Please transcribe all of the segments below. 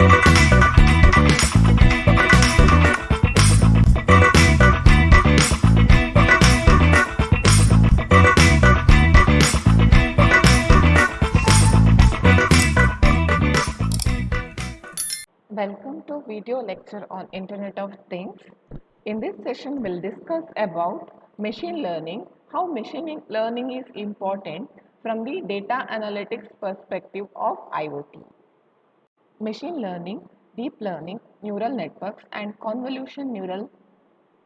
Welcome to video lecture on Internet of Things. In this session, we'll discuss about machine learning, how machine learning is important from the data analytics perspective of IoT. Machine learning, deep learning, neural networks, and convolution neural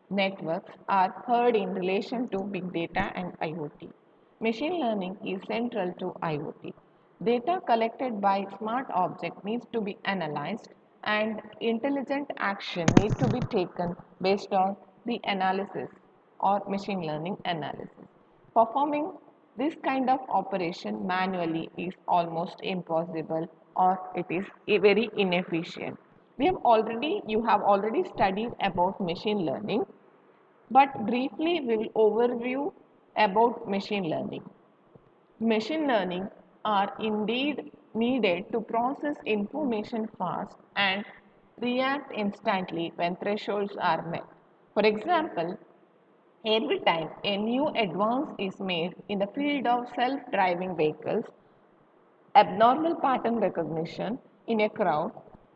networks are heard in relation to big data and IoT. Machine learning is central to IoT. Data collected by smart object needs to be analyzed and intelligent action need to be taken based on the analysis or machine learning analysis. Performing this kind of operation manually is almost impossible or it is very inefficient. You have already studied about machine learning, but briefly we will overview about machine learning. Machine learning are indeed needed to process information fast and react instantly when thresholds are met. For example, every time a new advance is made in the field of self-driving vehicles, abnormal pattern recognition in a crowd,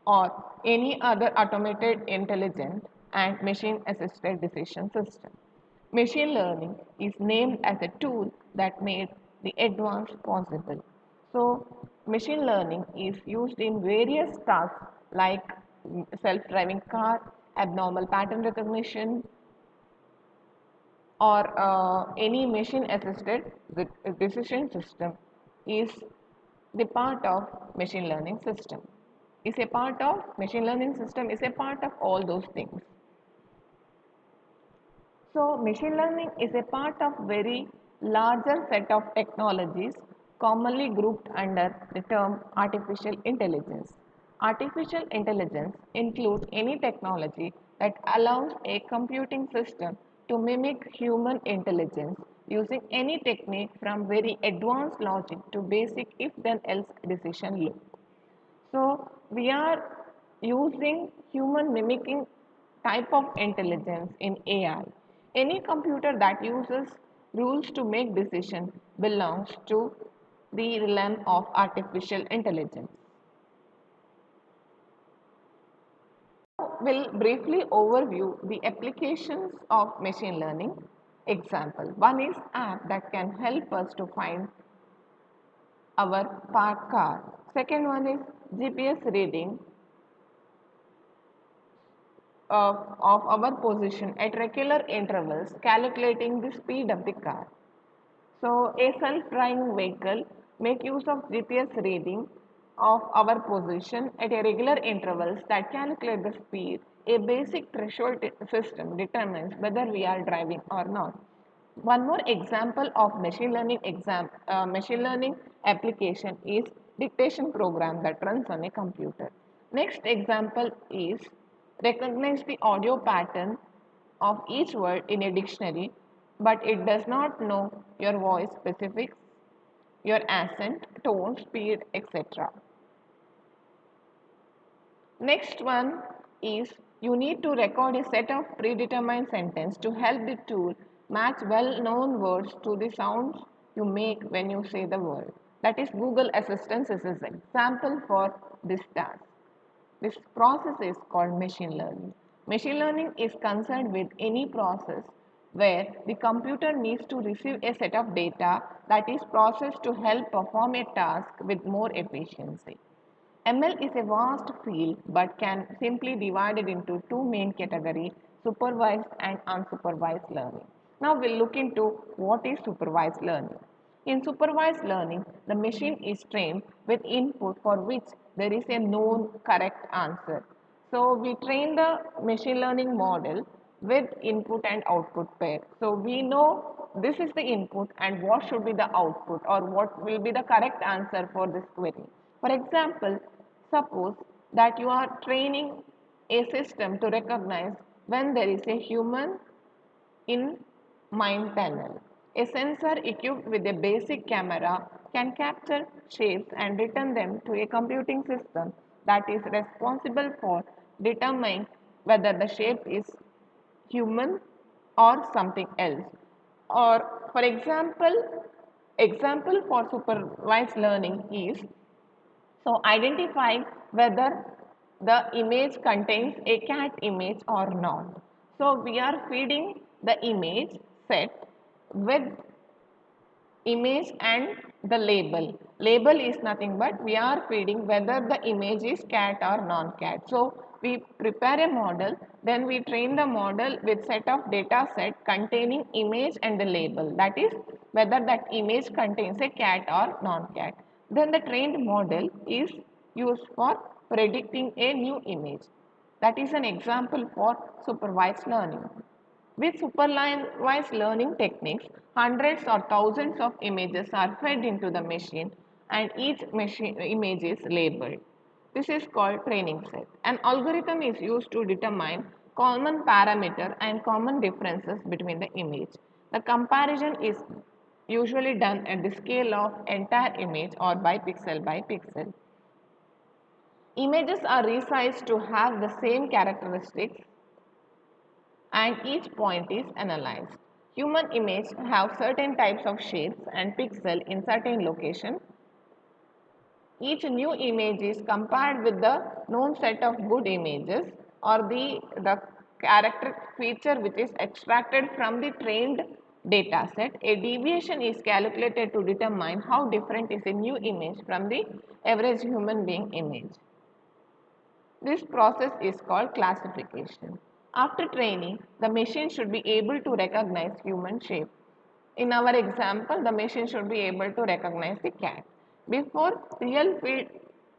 or any other automated intelligent and machine assisted decision system. Machine learning is named as a tool that made the advance possible. So, machine learning is used in various tasks like self driving car, abnormal pattern recognition, or any machine assisted decision system is the part of machine learning system is a part of machine learning system is a part of all those things. So machine learning is a part of very larger set of technologies commonly grouped under the term artificial intelligence. Artificial intelligence includes any technology that allows a computing system to mimic human intelligence using any technique from very advanced logic to basic if then else decision loop. So we are using human mimicking type of intelligence in AI. Any computer that uses rules to make decision belongs to the realm of artificial intelligence. We'll briefly overview the applications of machine learning. Example, one is app that can help us to find our parked car. Second one is GPS reading of our position at regular intervals, calculating the speed of the car. So a self-driving vehicle make use of GPS reading of our position at a regular intervals that calculate the speed. A basic threshold system determines whether we are driving or not. One more example of machine learning application is dictation program that runs on a computer. Next example is recognize the audio pattern of each word in a dictionary, but it does not know your voice specifics, your accent, tone, speed, etc. Next one is you need to record a set of predetermined sentence to help the tool match well-known words to the sounds you make when you say the word. That is Google Assistant is an example for this task. This process is called machine learning. Machine learning is concerned with any process where the computer needs to receive a set of data that is processed to help perform a task with more efficiency. ML is a vast field but can simply divided into two main categories, supervised and unsupervised learning. Now we'll look into what is supervised learning. In supervised learning, the machine is trained with input for which there is a known correct answer. So we train the machine learning model with input and output pair. So we know this is the input and what should be the output or what will be the correct answer for this query. For example, suppose that you are training a system to recognize when there is a human in mine tunnel. A sensor equipped with a basic camera can capture shapes and return them to a computing system that is responsible for determining whether the shape is human or something else. Or for example for supervised learning is so identifying whether the image contains a cat image or not. So we are feeding the image set with image and the label. Label is nothing but we are feeding whether the image is cat or non-cat. So we prepare a model, then we train the model with set of data set containing image and the label. That is whether that image contains a cat or non-cat. Then the trained model is used for predicting a new image. That is an example for supervised learning. With supervised learning techniques, hundreds or thousands of images are fed into the machine and each machine image is labeled. This is called training set. An algorithm is used to determine common parameter and common differences between the image. The comparison is usually done at the scale of entire image or by pixel. Images are resized to have the same characteristics and each point is analyzed. Human images have certain types of shapes and pixels in certain location. Each new image is compared with the known set of good images or the character feature which is extracted from the trained data set. A deviation is calculated to determine how different is a new image from the average human being image. This process is called classification. After training, the machine should be able to recognize human shape. In our example, the machine should be able to recognize the cat. Before real field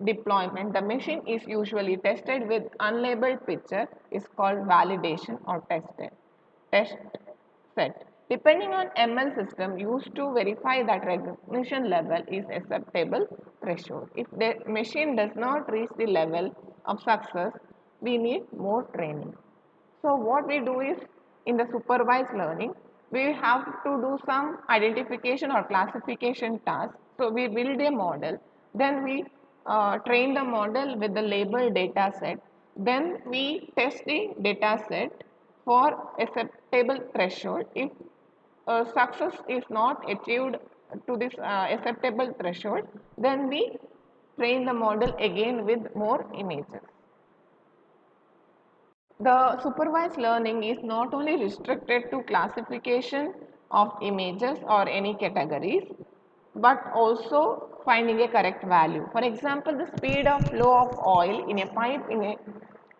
deployment, the machine is usually tested with unlabeled picture is called validation or test set. Depending on ML system used to verify that recognition level is acceptable threshold. If the machine does not reach the level of success, we need more training. So what we do is in the supervised learning, we have to do some identification or classification task. So we build a model, then we train the model with the label data set. Then we test the data set for acceptable threshold. If success is not achieved to this acceptable threshold, then we train the model again with more images. The supervised learning is not only restricted to classification of images or any categories, but also finding a correct value. For example, the speed of flow of oil in a pipe in a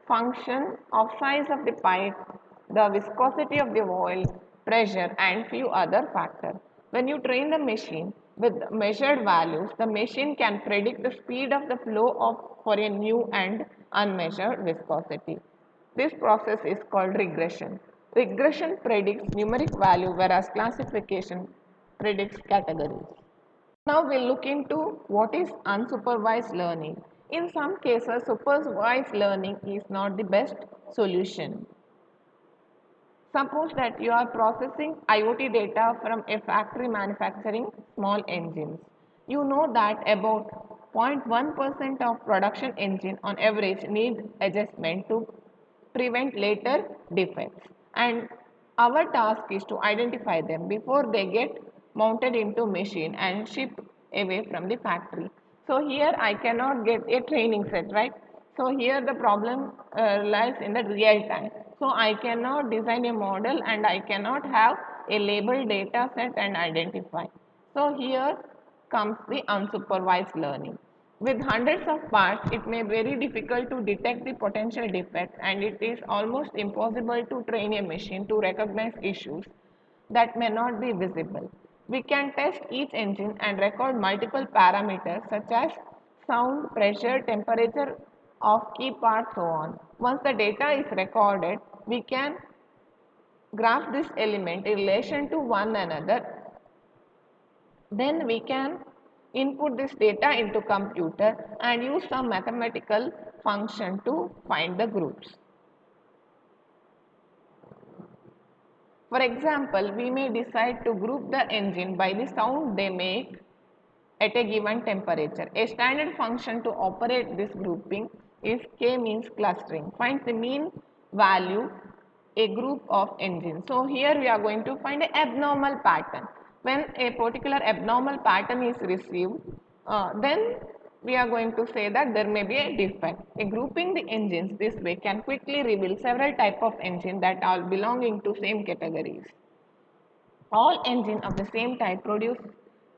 function of size of the pipe, the viscosity of the oil, pressure and few other factors. When you train the machine with measured values, the machine can predict the speed of the flow of for a new and unmeasured viscosity. This process is called regression. Regression predicts numeric value whereas classification predicts categories. Now we'll look into what is unsupervised learning. In some cases, supervised learning is not the best solution. Suppose that you are processing IoT data from a factory manufacturing small engines. You know that about 0.1% of production engine on average need adjustment to prevent later defects, and our task is to identify them before they get mounted into machine and shipped away from the factory. So here I cannot get a training set, right? So here the problem lies in the real time. So I cannot design a model and I cannot have a labeled data set and identify. So here comes the unsupervised learning. With hundreds of parts, it may be very difficult to detect the potential defects and it is almost impossible to train a machine to recognize issues that may not be visible. We can test each engine and record multiple parameters such as sound, pressure, temperature of key parts, so on. Once the data is recorded, we can graph this element in relation to one another. Then we can input this data into computer and use some mathematical function to find the groups. For example, we may decide to group the engine by the sound they make at a given temperature. A standard function to operate this grouping is K means clustering. Find the mean value a group of engines. So here we are going to find an abnormal pattern. When a particular abnormal pattern is received, then we are going to say that there may be a defect. A grouping the engines this way can quickly reveal several types of engine that are belonging to same categories. All engines of the same type produce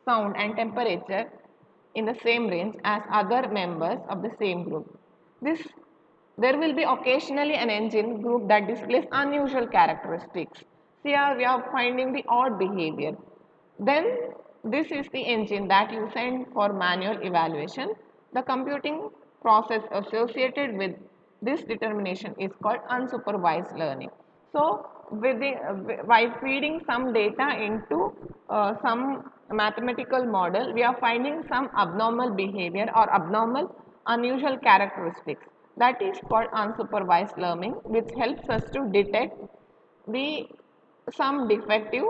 sound and temperature in the same range as other members of the same group. There will be occasionally an engine group that displays unusual characteristics. Here we are finding the odd behavior. Then this is the engine that you send for manual evaluation. The computing process associated with this determination is called unsupervised learning. So by feeding some data into some mathematical model, we are finding some abnormal behavior or abnormal unusual characteristics. That is called unsupervised learning, which helps us to detect the some defective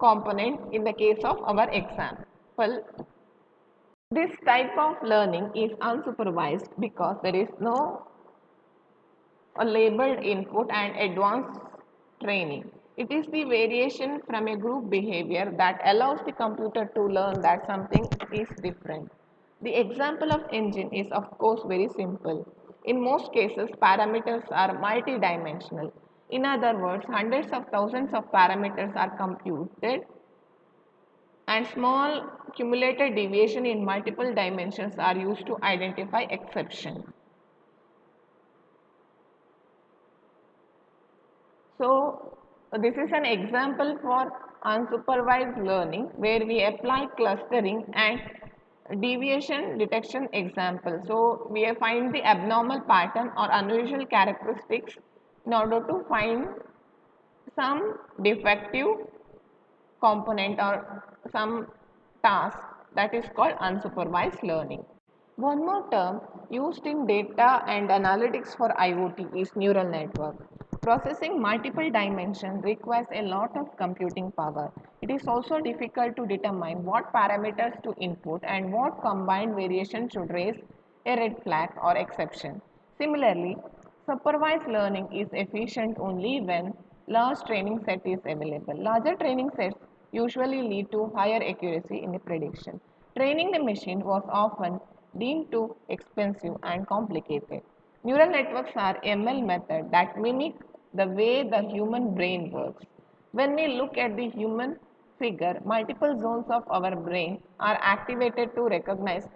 component in the case of our example. This type of learning is unsupervised because there is no labeled input and advanced training. It is the variation from a group behavior that allows the computer to learn that something is different. The example of engine is of course very simple. In most cases, parameters are multidimensional. In other words, hundreds of thousands of parameters are computed and small cumulative deviation in multiple dimensions are used to identify exception. So this is an example for unsupervised learning where we apply clustering and deviation detection example. So we find the abnormal pattern or unusual characteristics in order to find some defective component or some task, that is called unsupervised learning. One more term used in data and analytics for IoT is neural network. Processing multiple dimensions requires a lot of computing power. It is also difficult to determine what parameters to input and what combined variation should raise a red flag or exception. Similarly, supervised learning is efficient only when large training set is available. Larger training sets usually lead to higher accuracy in the prediction. Training the machine was often deemed too expensive and complicated. Neural networks are ML method that mimic the way the human brain works. When we look at the human figure, multiple zones of our brain are activated to recognize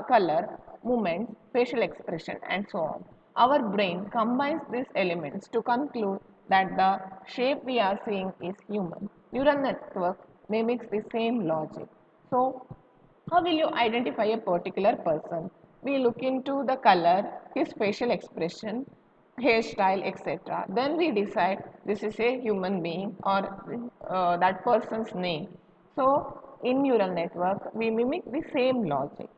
color, movement, facial expression, and so on. Our brain combines these elements to conclude that the shape we are seeing is human. Neural network mimics the same logic. So, how will you identify a particular person? We look into the color, his facial expression, hairstyle, etc. Then we decide this is a human being or that person's name. So, in neural network, we mimic the same logic.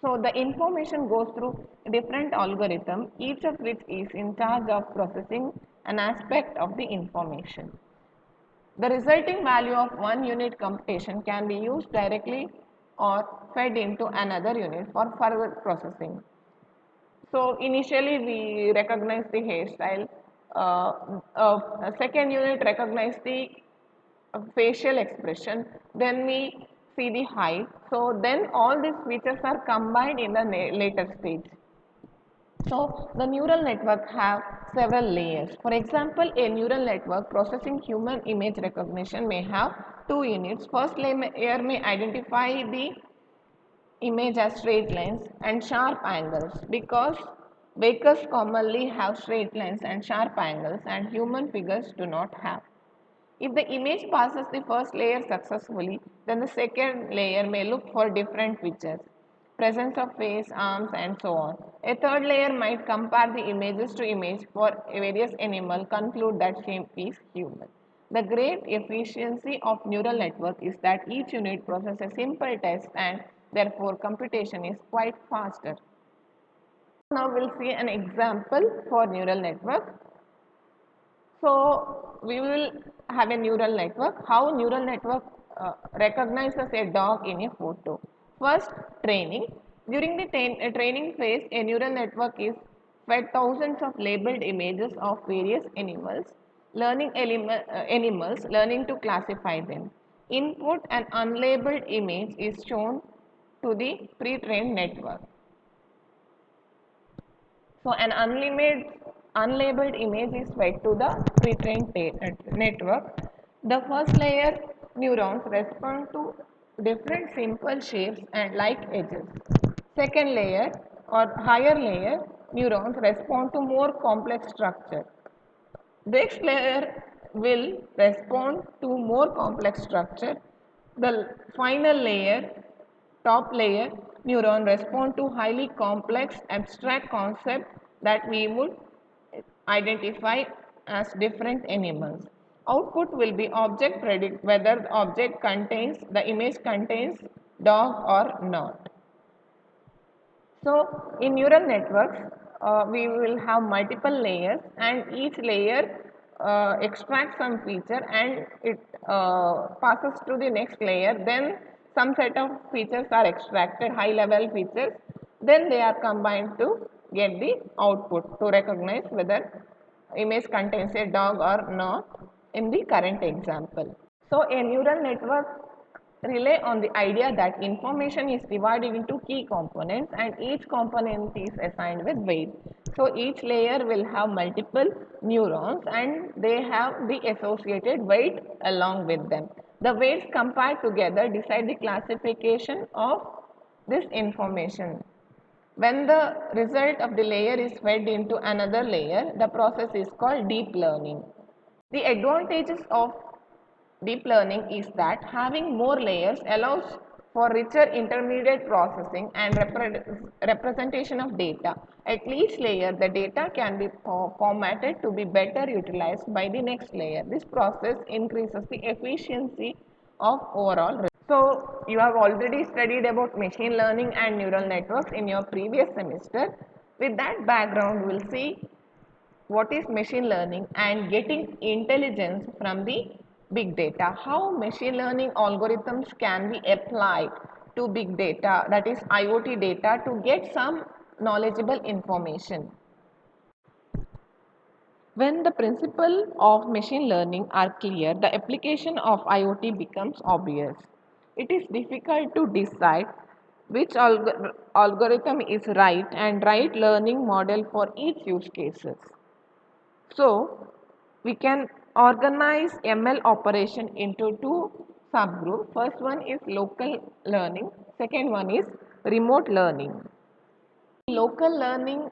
So, the information goes through different algorithm, each of which is in charge of processing an aspect of the information. The resulting value of one unit computation can be used directly or fed into another unit for further processing. So initially we recognize the hairstyle, a second unit recognize the facial expression, then we see the height. So then all these features are combined in the later stage. So the neural network have several layers. For example, a neural network processing human image recognition may have two units. First layer may identify the image as straight lines and sharp angles because vehicles commonly have straight lines and sharp angles and human figures do not have. If the image passes the first layer successfully, then the second layer may look for different features, presence of face, arms, and so on. A third layer might compare the images to image for various animals, conclude that shape is human. The great efficiency of neural network is that each unit processes a simple test and therefore computation is quite faster. Now we'll see an example for neural network. So we will have a neural network. How neural network recognizes a dog in a photo. First, training. During the training phase, a neural network is fed thousands of labeled images of various animals, learning to classify them. Input an unlabeled image is shown to the pre-trained network. So an unlabeled image is fed to the pre-trained network. The first layer neurons respond to different simple shapes and like edges. Second layer or higher layer neurons respond to more complex structure. Next layer will respond to more complex structure. The final layer, top layer, neuron respond to highly complex abstract concept that we would identify as different animals. Output will be object predict whether the image contains dog or not. So, in neural networks, we will have multiple layers and each layer extracts some feature and it passes to the next layer. Then some set of features are extracted, high level features. Then they are combined to get the output to recognize whether image contains a dog or not in the current example. So a neural network rely on the idea that information is divided into key components and each component is assigned with weight. So each layer will have multiple neurons and they have the associated weight along with them. The weights compared together decide the classification of this information. When the result of the layer is fed into another layer, the process is called deep learning. The advantages of deep learning is that having more layers allows for richer intermediate processing and representation of data. At each layer, the data can be formatted to be better utilized by the next layer. This process increases the efficiency of overall results. So, you have already studied about machine learning and neural networks in your previous semester. With that background, we will see what is machine learning and getting intelligence from the big data. How machine learning algorithms can be applied to big data, that is IoT data, to get some knowledgeable information. When the principles of machine learning are clear, the application of IoT becomes obvious. It is difficult to decide which algorithm is right and right learning model for each use cases. So, we can organize ML operation into two subgroups. First one is local learning, second one is remote learning. Local learning,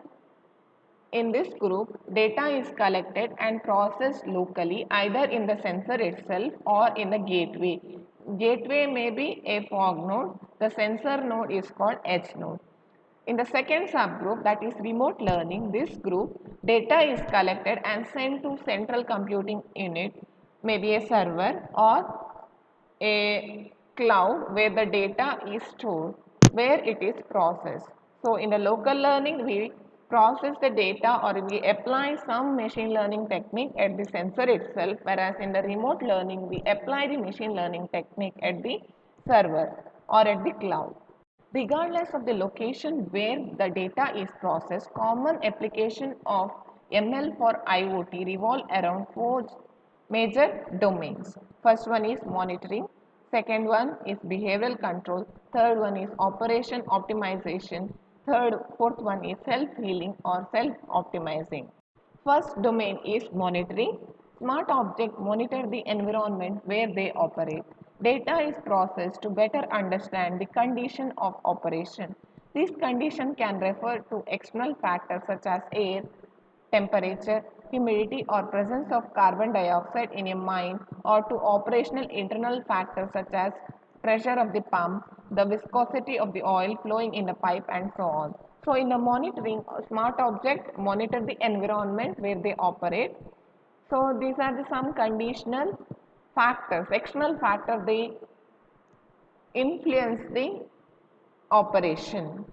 in this group, data is collected and processed locally either in the sensor itself or in the gateway. Gateway may be a fog node, the sensor node is called edge node. In the second subgroup, that is remote learning, this group data is collected and sent to central computing unit, maybe a server or a cloud where the data is stored, where it is processed. So in the local learning, we process the data or we apply some machine learning technique at the sensor itself, whereas in the remote learning, we apply the machine learning technique at the server or at the cloud. Regardless of the location where the data is processed, common application of ML for IoT revolve around four major domains. First one is monitoring, second one is behavioral control, third one is operation optimization, fourth one is self-healing or self-optimizing. First domain is monitoring. Smart objects monitor the environment where they operate. Data is processed to better understand the condition of operation. This condition can refer to external factors such as air, temperature, humidity or presence of carbon dioxide in a mine, or to operational internal factors such as pressure of the pump, the viscosity of the oil flowing in the pipe and so on. So in the monitoring, smart objects monitor the environment where they operate. So these are some conditional factors, external factors, they influence the operation.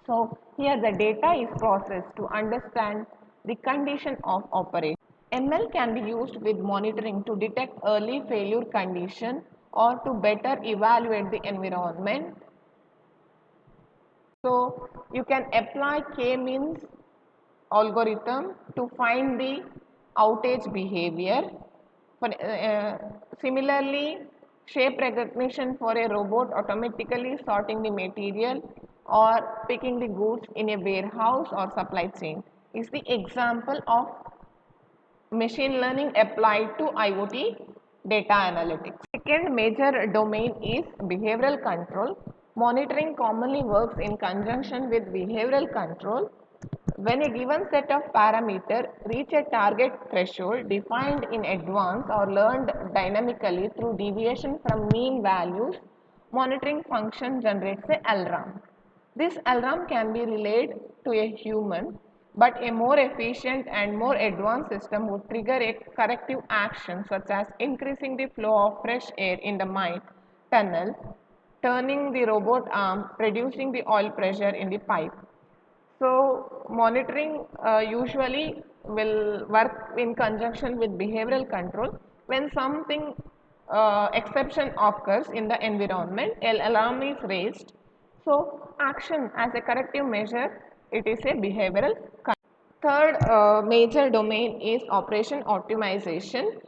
So here the data is processed to understand the condition of operation. ML can be used with monitoring to detect early failure condition or to better evaluate the environment. So you can apply k-means algorithm to find the outage behavior. Similarly, shape recognition for a robot automatically sorting the material or picking the goods in a warehouse or supply chain is the example of machine learning applied to IoT data analytics. Second major domain is behavioral control. Monitoring commonly works in conjunction with behavioral control. When a given set of parameters reach a target threshold defined in advance or learned dynamically through deviation from mean values, monitoring function generates an alarm. This alarm can be relayed to a human, but a more efficient and more advanced system would trigger a corrective action such as increasing the flow of fresh air in the mine tunnel, turning the robot arm, reducing the oil pressure in the pipe. So monitoring usually will work in conjunction with behavioral control. When something exception occurs in the environment, an alarm is raised. So action as a corrective measure, it is a behavioral control. Third major domain is operation optimization.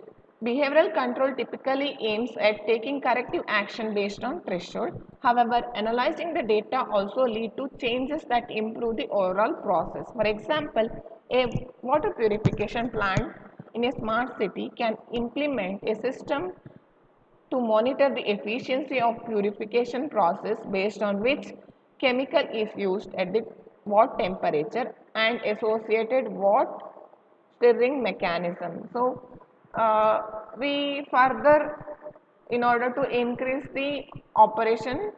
Behavioral control typically aims at taking corrective action based on threshold. However, analyzing the data also lead to changes that improve the overall process. For example, a water purification plant in a smart city can implement a system to monitor the efficiency of purification process based on which chemical is used at the what temperature and associated what stirring mechanism. So we further, in order to increase the operation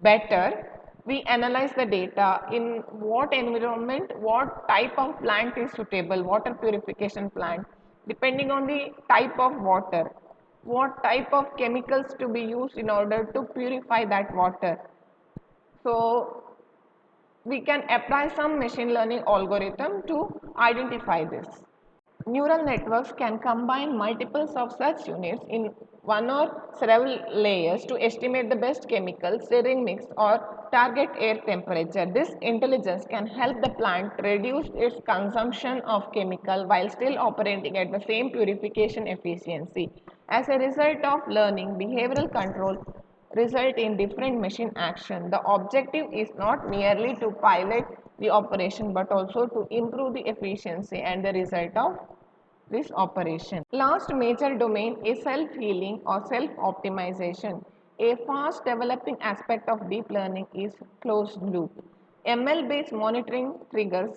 better, we analyze the data in what environment, what type of plant is suitable, water purification plant, depending on the type of water, what type of chemicals to be used in order to purify that water. So we can apply some machine learning algorithm to identify this. Neural networks can combine multiples of such units in one or several layers to estimate the best chemical stirring mix or target air temperature. This intelligence can help the plant reduce its consumption of chemical while still operating at the same purification efficiency. As a result of learning, behavioral control result in different machine action. The objective is not merely to pilot the operation but also to improve the efficiency and the result of this operation. Last major domain is self-healing or self-optimization. A fast developing aspect of deep learning is closed loop. ML-based monitoring triggers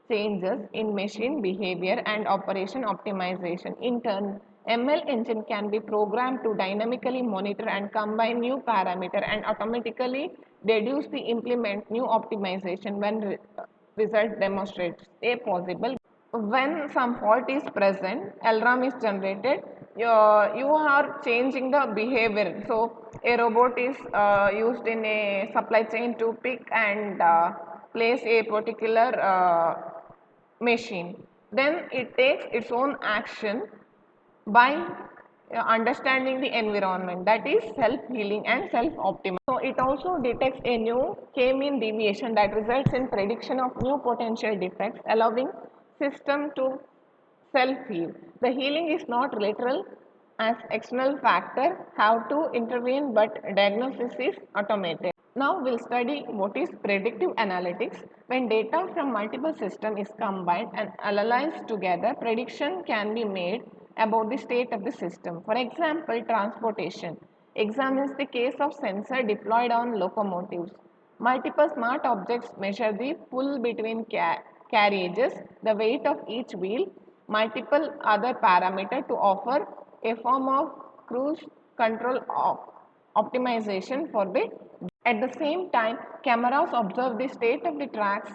changes in machine behavior and operation optimization. In turn, ML engine can be programmed to dynamically monitor and combine new parameter and automatically deduce the implement new optimization when result demonstrates a possible. When some fault is present, alarm is generated. You are changing the behavior. So a robot is used in a supply chain to pick and place a particular machine. Then it takes its own action by understanding the environment, that is self-healing and self-optimization. So it also detects a new k-mean deviation that results in prediction of new potential defects, allowing system to self-heal. The healing is not literal as external factor have to intervene, but diagnosis is automated. Now we'll study what is predictive analytics. When data from multiple systems is combined and analyzed together, prediction can be made about the state of the system. For example, transportation examines the case of sensor deployed on locomotives. Multiple smart objects measure the pull between carriages, the weight of each wheel, multiple other parameters to offer a form of cruise control optimization for the. At the same time, cameras observe the state of the tracks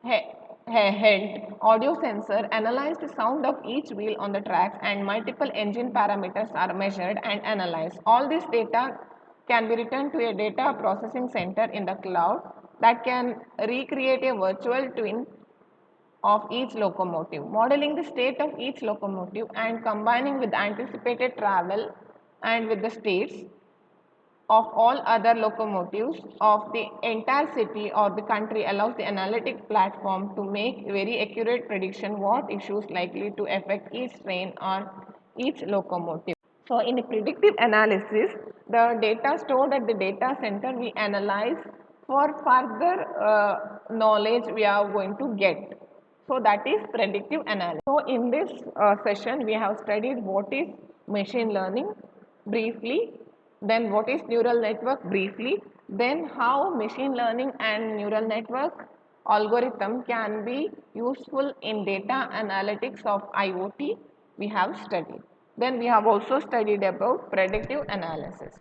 head, audio sensor analyze the sound of each wheel on the tracks, and multiple engine parameters are measured and analyzed. All this data can be returned to a data processing center in the cloud that can recreate a virtual twin of each locomotive, modeling the state of each locomotive and combining with anticipated travel and with the states of all other locomotives of the entire city or the country allows the analytic platform to make very accurate prediction what issues likely to affect each train or each locomotive. So in a predictive analysis, the data stored at the data center we analyze for further knowledge we are going to get. So that is predictive analysis. So in this session we have studied what is machine learning briefly, then what is neural network briefly, then how machine learning and neural network algorithm can be useful in data analytics of IoT we have studied. Then we have also studied about predictive analysis.